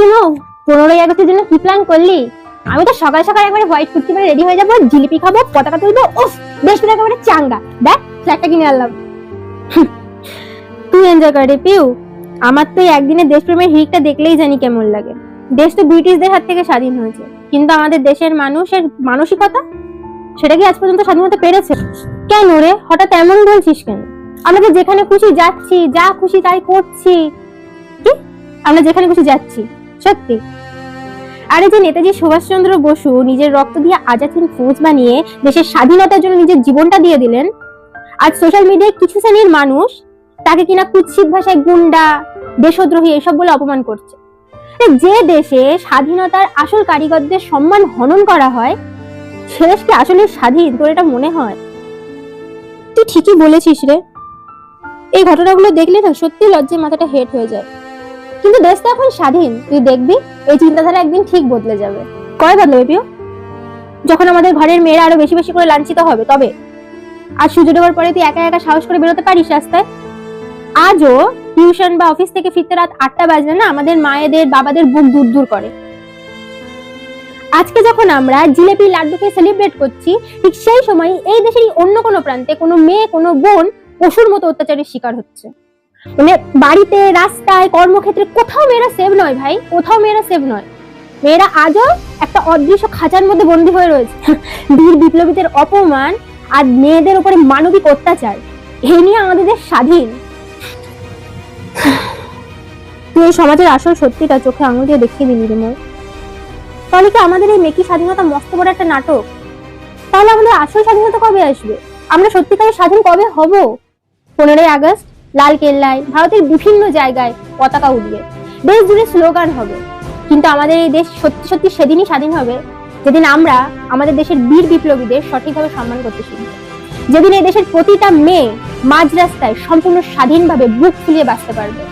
কিনো 15ই আগস্টের জন্য কি প্ল্যান করলি? আমি তো সকাল সকাল একবারে হোয়াইট কুর্তি পরে রেডি হয়ে যাবো, জিলিপি খাবো, পতাকা তুলবো, উফ দেশটা একেবারে চাঙ্গা। দেখ ফ্ল্যাগটা কিনে আনলাম। তুই এনজয় কর রে পিউ। আমার তো একদিনের দেশপ্রেমের হিড়িকটা দেখলেই জানি কেমন লাগে। দেশ তো ব্রিটিশদের হাত থেকে স্বাধীন হয়েছে, কিন্তু আমাদের দেশের মানুষের মানসিকতা সেটা কি আজ পর্যন্ত স্বাধীন হতে পেরেছে? কেন রে হঠাৎ এমন বলছিস কেন? আমরা তো যেখানে খুশি যাচ্ছি, যা খুশি তাই করছি। কি আমরা যেখানে খুশি যাচ্ছি? সত্যি? আরে যে নেতাজি সুভাষচন্দ্র বসু নিজের রক্ত দিয়ে আজাদ হিন্দ ফৌজ বানিয়ে দেশের স্বাধীনতার জন্য নিজের জীবনটা দিয়ে দিলেন, আজ সোশ্যাল মিডিয়ায় কিছু শ্রেণীর মানুষ তাকে কিনা কুৎসিত ভাষায় গুন্ডা, দেশদ্রোহী এসব বলে অপমান করছে। যে দেশে স্বাধীনতার আসল কারিগরদের সম্মান হনন করা হয়, সে দেশ কি আসলে স্বাধীন? তোর এটা মনে হয়? তুই ঠিকই বলেছিস রে। এই ঘটনাগুলো দেখলে না সত্যি লজ্জায় মাথাটা হেট হয়ে যায়। কিন্তু দেশ তো এখন স্বাধীন, তুই দেখবি এই চিন্তাধারা একদিন ঠিক বদলে যাবে। কয় বদলাবে পিও? যখন আমাদের ঘরের মেয়েরা আরো বেশি বেশি করে লাঞ্ছিত হবে তবে। আজ সূর্য ডোবার পরে তুই একা একা সাহস করে বেরোতে পারিস রাস্তায়? আজও টিউশন বা অফিস থেকে ফিরতে রাত 8টা বাজলে না আমাদের মায়েদের বাবাদের বুক দূর দূর করে। আজকে যখন আমরা জিলেপি লাড্ডুকে সেলিব্রেট করছি, ঠিক সেই সময় এই দেশেরই অন্য কোনো প্রান্তে কোনো মেয়ে, কোনো বোন পশুর মতো অত্যাচারের শিকার হচ্ছে। মানে বাড়িতে, রাস্তায়, কর্মক্ষেত্রে কোথাও মেয়েরা সেভ নয় ভাই, কোথাও মেয়েরা সেভ নয়। মেয়েরা আজও একটা অদৃশ্য খাঁচার মধ্যে বন্দী হয়ে রয়েছে। বীর বিপ্লবীদের অপমান আর মেয়েদের উপরে মানবিক অত্যাচার, এই নিয়ে আমাদের দেশ স্বাধীন। তুই এই সমাজের আসল সত্যিটা চোখে আঙুল দিয়ে দেখিয়ে দিলি রে মোর। তাহলে কি আমাদের এই মেকি স্বাধীনতা মস্ত বড় একটা নাটক? তাহলে আমাদের আসল স্বাধীনতা কবে আসবে? আমরা সত্যিকারের স্বাধীন কবে হব? 15ই আগস্ট লাল কেল্লায়, ভারতের বিভিন্ন জায়গায় পতাকা উঠবে, দেশ জুড়ে স্লোগান হবে, কিন্তু আমাদের এই দেশ সত্যি সত্যি সেদিনই স্বাধীন হবে যেদিন আমরা আমাদের দেশের বীর বিপ্লবীদের সঠিকভাবে সম্মান করতে শিখব, যেদিন এই দেশের প্রতিটা মেয়ে মাঝ রাস্তায় সম্পূর্ণ স্বাধীনভাবে বুক ফুলিয়ে বাঁচতে পারবে।